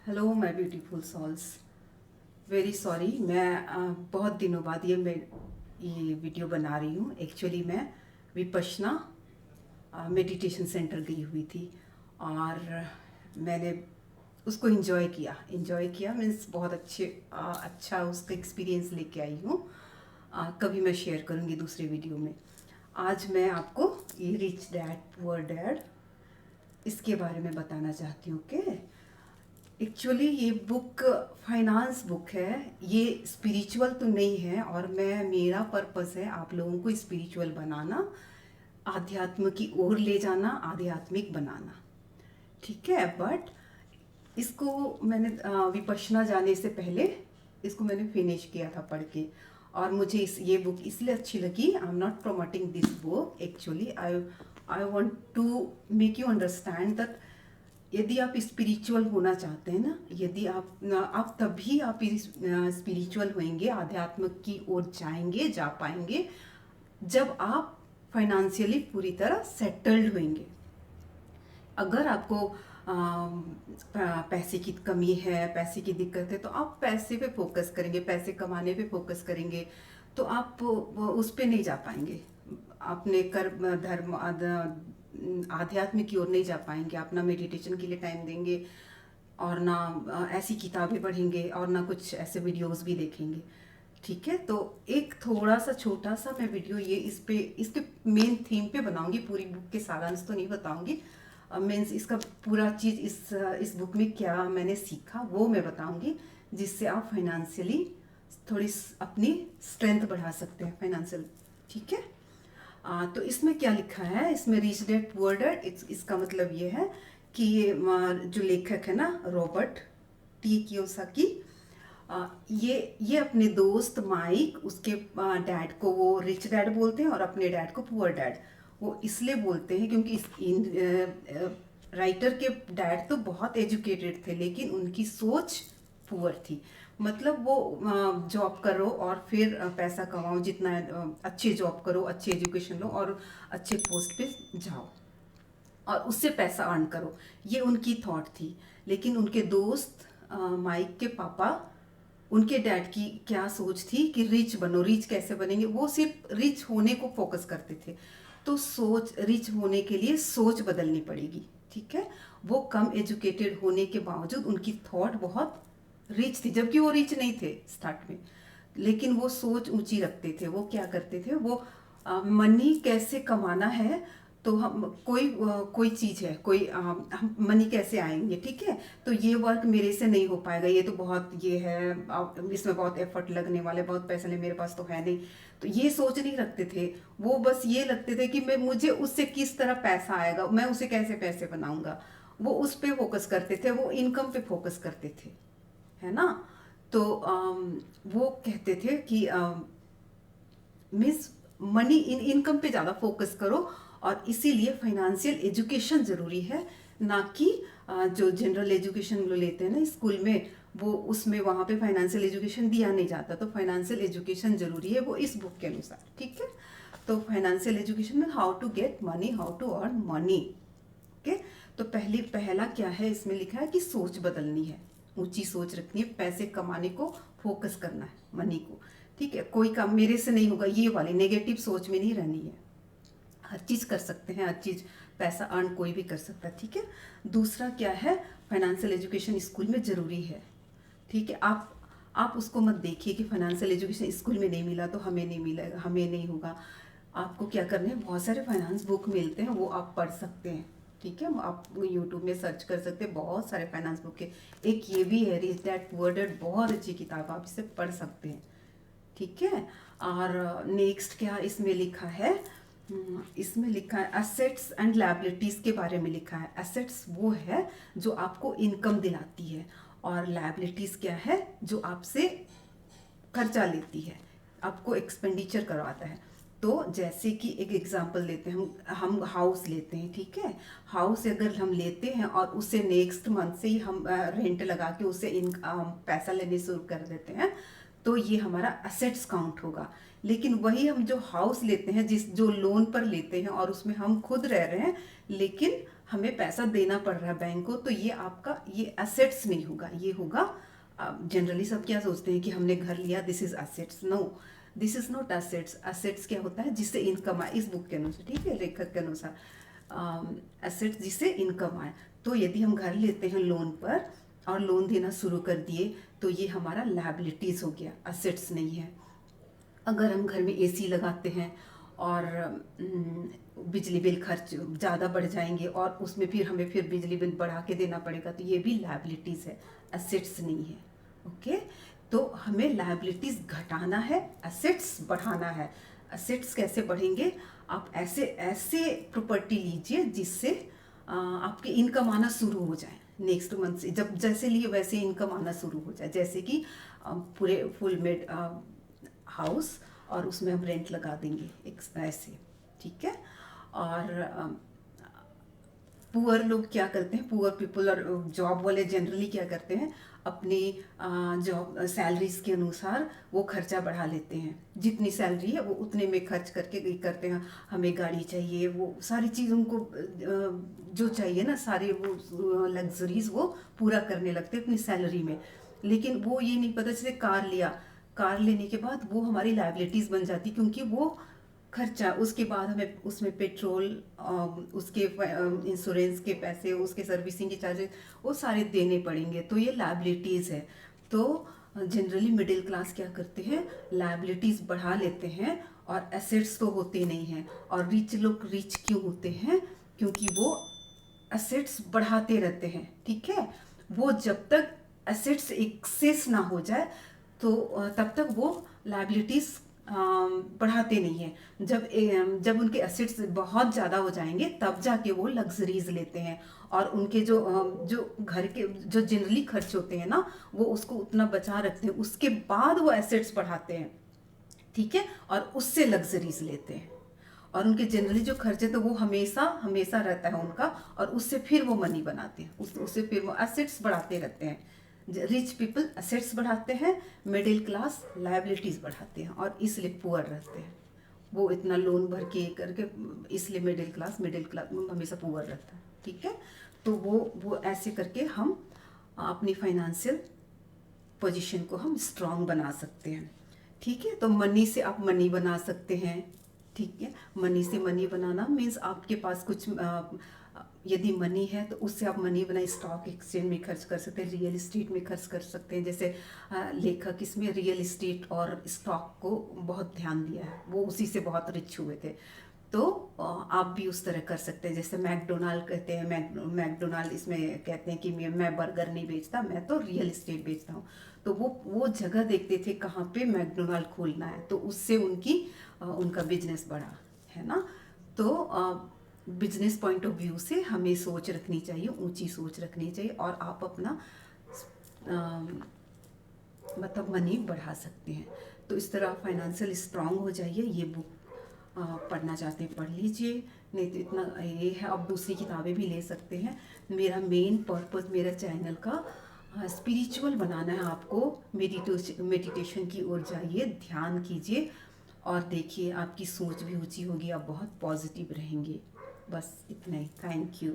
Hello my beautiful souls. Very sorry, मैं बहुत दिनों बाद ये वीडियो बना रही हूँ। एक्चुअली मैं विपश्यना मेडिटेशन सेंटर गई हुई थी और मैंने उसको एंजॉय किया मीन्स बहुत अच्छा उसका एक्सपीरियंस लेके आई हूँ। कभी मैं शेयर करूँगी दूसरे वीडियो में। आज मैं आपको ये रिच डैड पुअर डैड इसके बारे में बताना चाहती हूँ। ओके, एक्चुअली ये बुक फाइनेंस बुक है, ये स्पिरिचुअल तो नहीं है। और मेरा पर्पस है आप लोगों को स्पिरिचुअल बनाना, आध्यात्म की ओर ले जाना, आध्यात्मिक बनाना। ठीक है, बट इसको मैंने विपश्यना जाने से पहले इसको मैंने फिनिश किया था पढ़ के। और मुझे ये बुक इसलिए अच्छी लगी। I am not promoting this book, actually I want to make you understand that यदि आप स्पिरिचुअल होना चाहते हैं ना, यदि आप तभी आप स्पिरिचुअल होंगे, आध्यात्म की ओर जा पाएंगे जब आप फाइनेंशियली पूरी तरह सेटल्ड होंगे। अगर आपको पैसे की कमी है, पैसे की दिक्कत है, तो आप पैसे पे फोकस करेंगे, पैसे कमाने पे फोकस करेंगे, तो आप उस पे नहीं जा पाएंगे। अपने कर्म धर्म आध्यात्म की ओर नहीं जा पाएंगे। आप ना मेडिटेशन के लिए टाइम देंगे और ना ऐसी किताबें पढ़ेंगे और ना कुछ ऐसे वीडियोस भी देखेंगे। ठीक है, तो एक थोड़ा सा छोटा सा मैं वीडियो ये इसके मेन थीम पे बनाऊंगी। पूरी बुक के सारांश तो नहीं बताऊंगी। मीन्स इसका पूरा चीज़ इस बुक में क्या मैंने सीखा वो मैं बताऊंगी, जिससे आप फाइनेंशियली थोड़ी अपनी स्ट्रेंथ बढ़ा सकते हैं फाइनेंशियल। ठीक है, तो इसमें क्या लिखा है, इसमें रिच डैड पुअर डैड, इसका मतलब ये है कि ये जो लेखक है ना, रॉबर्ट टी कियोसाकी, ये अपने दोस्त माइक, उसके डैड को वो रिच डैड बोलते हैं और अपने डैड को पुअर डैड वो इसलिए बोलते हैं क्योंकि राइटर के डैड तो बहुत एजुकेटेड थे लेकिन उनकी सोच पुअर थी। मतलब वो जॉब करो और फिर पैसा कमाओ, जितना अच्छे जॉब करो, अच्छी एजुकेशन लो और अच्छे पोस्ट पे जाओ और उससे पैसा अर्न करो, ये उनकी थॉट थी। लेकिन उनके दोस्त माइक के पापा, उनके डैड की क्या सोच थी कि रिच बनो, रिच कैसे बनेंगे, वो सिर्फ रिच होने को फोकस करते थे। तो सोच, रिच होने के लिए सोच बदलनी पड़ेगी। ठीक है, वो कम एजुकेटेड होने के बावजूद उनकी थॉट बहुत रिच थी, जबकि वो रिच नहीं थे स्टार्ट में। लेकिन वो सोच ऊंची रखते थे। वो क्या करते थे, वो मनी कैसे कमाना है, तो हम कोई चीज़ है, हम मनी कैसे आएंगे। ठीक है, तो ये वर्क मेरे से नहीं हो पाएगा, ये तो बहुत ये है, इसमें बहुत एफर्ट लगने वाले, बहुत पैसे ले, मेरे पास तो है नहीं। तो ये सोच नहीं रखते थे। वो बस ये लगते थे कि मुझे उससे किस तरह पैसा आएगा, मैं उसे कैसे पैसे बनाऊंगा। वो उस पे फोकस करते थे, वो इनकम पे फोकस करते थे, है ना। तो वो कहते थे कि मिस मनी इनकम पे ज़्यादा फोकस करो, और इसीलिए फाइनेंशियल एजुकेशन ज़रूरी है। ना कि जो जनरल एजुकेशन लोग लेते हैं ना स्कूल में, वो उसमें वहाँ पे फाइनेंशियल एजुकेशन दिया नहीं जाता। तो फाइनेंशियल एजुकेशन ज़रूरी है, वो इस बुक के अनुसार। ठीक है, तो फाइनेंशियल एजुकेशन में how to get money, how to earn money. Okay, तो पहला क्या है इसमें लिखा है कि सोच बदलनी है, ऊंची सोच रखनी है, पैसे कमाने को फोकस करना है, मनी को। ठीक है, कोई काम मेरे से नहीं होगा, ये वाली नेगेटिव सोच में नहीं रहनी है। हर चीज कर सकते हैं, हर चीज पैसा अर्न कोई भी कर सकता है। ठीक है, दूसरा क्या है, फाइनेंशियल एजुकेशन स्कूल में जरूरी है। ठीक है, आप उसको मत देखिए कि फाइनेंशियल एजुकेशन स्कूल में नहीं मिला तो हमें नहीं मिलेगा, हमें नहीं होगा। आपको क्या करना है, बहुत सारे फाइनेंस बुक मिलते हैं, वो आप पढ़ सकते हैं। ठीक है, आप यूट्यूब में सर्च कर सकते हैं, बहुत सारे फाइनेंस बुक के। एक ये भी है रिच डैड पुअर डैड, बहुत अच्छी किताब, आप इसे पढ़ सकते हैं। ठीक है, और नेक्स्ट क्या इसमें लिखा है, इसमें लिखा है एसेट्स एंड लायबिलिटीज के बारे में लिखा है। एसेट्स वो है जो आपको इनकम दिलाती है, और लायबिलिटीज क्या है, जो आपसे खर्चा लेती है, आपको एक्सपेंडिचर करवाता है। तो जैसे कि एक एग्जांपल लेते हैं, हम हाउस लेते हैं। ठीक है, हाउस अगर हम लेते हैं और उसे नेक्स्ट मंथ से ही हम रेंट लगा के उसे पैसा लेने शुरू कर देते हैं, तो ये हमारा असेट्स काउंट होगा। लेकिन वही हम जो हाउस लेते हैं, जो लोन पर लेते हैं और उसमें हम खुद रह रहे हैं, लेकिन हमें पैसा देना पड़ रहा है बैंक को, तो ये आपका ये एसेट्स नहीं होगा, ये होगा। जनरली सब क्या सोचते हैं कि हमने घर लिया, this is assets. No, this is not assets. Assets क्या होता है? जिससे इनकम आए, इस बुक के अनुसार, ठीक है, लेखक के अनुसार एसेट्स जिससे इनकम आए। तो यदि हम घर लेते हैं लोन पर और लोन देना शुरू कर दिए, तो ये हमारा लायबिलिटीज हो गया, एसेट्स नहीं है। अगर हम घर में एसी लगाते हैं और बिजली बिल खर्च ज़्यादा बढ़ जाएंगे और उसमें फिर हमें फिर बिजली बिल बढ़ा के देना पड़ेगा, तो ये भी लायबिलिटीज़ है, एसेट्स नहीं है। ओके, तो हमें लायबिलिटीज़ घटाना है, एसेट्स बढ़ाना है। एसेट्स कैसे बढ़ेंगे? आप ऐसे ऐसे प्रॉपर्टी लीजिए जिससे आपकी इनकम आना शुरू हो जाए। नेक्स्ट मंथ से जब जैसे लिए वैसे इनकम आना शुरू हो जाए, जैसे कि पूरे फुल मेड हाउस और उसमें हम रेंट लगा देंगे एक ऐसे, ठीक है। और पुअर लोग क्या करते हैं, पुअर पीपल और जॉब वाले जनरली क्या करते हैं, अपनी जॉब सैलरीज के अनुसार वो खर्चा बढ़ा लेते हैं। जितनी सैलरी है वो उतने में खर्च करके करते हैं। हमें गाड़ी चाहिए, वो सारी चीज़ उनको जो चाहिए ना, सारे वो लग्जरीज वो पूरा करने लगते हैं अपनी सैलरी में। लेकिन वो ये नहीं पता, जैसे कार लिया, कार लेने के बाद वो हमारी लायबिलिटीज़ बन जाती, क्योंकि वो खर्चा उसके बाद हमें उसमें पेट्रोल, उसके इंश्योरेंस के पैसे, उसके सर्विसिंग के चार्जेस, वो सारे देने पड़ेंगे, तो ये लायबिलिटीज़ है। तो जनरली मिडिल क्लास क्या करते हैं, लायबिलिटीज़ बढ़ा लेते हैं और एसेट्स तो होते नहीं हैं। और रिच लोग रिच क्यों होते हैं? क्योंकि वो एसेट्स बढ़ाते रहते हैं, ठीक है। वो जब तक एसेट्स एक्सेस ना हो जाए तो तब तक वो लायबिलिटीज़ बढ़ाते नहीं हैं। जब उनके एसेट्स बहुत ज़्यादा हो जाएंगे तब जाके वो लग्जरीज लेते हैं। और उनके जो घर के जो जनरली खर्च होते हैं ना, वो उसको उतना बचा रखते हैं, उसके बाद वो एसेट्स बढ़ाते हैं, ठीक है, और उससे लग्जरीज लेते हैं। और उनके जनरली जो खर्चे तो वो हमेशा हमेशा रहता है उनका, और उससे फिर वो मनी बनाते हैं, उससे फिर वो एसेट्स बढ़ाते रहते हैं। रिच पीपल एसेट्स बढ़ाते हैं, मिडिल क्लास लायबिलिटीज़ बढ़ाते हैं, और इसलिए पुअर रहते हैं। वो इतना लोन भर के करके, इसलिए मिडिल क्लास हमेशा पुअर रहता है, ठीक है। तो वो ऐसे करके हम अपनी फाइनेंशियल पोजीशन को हम स्ट्रांग बना सकते हैं, ठीक है। तो मनी से आप मनी बना सकते हैं, ठीक है। मनी से मनी बनाना मीन्स आपके पास कुछ यदि मनी है तो उससे आप मनी बनाए, स्टॉक एक्सचेंज में खर्च कर सकते हैं, रियल इस्टेट में खर्च कर सकते हैं। जैसे लेखक इसमें रियल इस्टेट और स्टॉक को बहुत ध्यान दिया है, वो उसी से बहुत रिच हुए थे। तो आप भी उस तरह कर सकते हैं। जैसे मैकडोनाल्ड कहते हैं, मैकडोनाल्ड इसमें कहते हैं कि मैं बर्गर नहीं बेचता, मैं तो रियल इस्टेट बेचता हूँ। तो वो जगह देखते थे कहाँ पे मैकडोनाल्ड खोलना है, तो उससे उनका बिजनेस बढ़ा, है ना। तो बिजनेस पॉइंट ऑफ व्यू से हमें सोच रखनी चाहिए, ऊंची सोच रखनी चाहिए, और आप अपना मतलब मनी बढ़ा सकते हैं। तो इस तरह आप फाइनेंशियल स्ट्रांग हो जाइए। ये बुक पढ़ना चाहते हैं पढ़ लीजिए, नहीं तो इतना ये है, आप दूसरी किताबें भी ले सकते हैं। मेरा मेन पर्पस मेरा चैनल का स्पिरिचुअल बनाना है आपको। मेडिटेशन की ओर जाइए, ध्यान कीजिए, और देखिए आपकी सोच भी ऊंची होगी, आप बहुत पॉजिटिव रहेंगे। बस इतना ही। Thank you.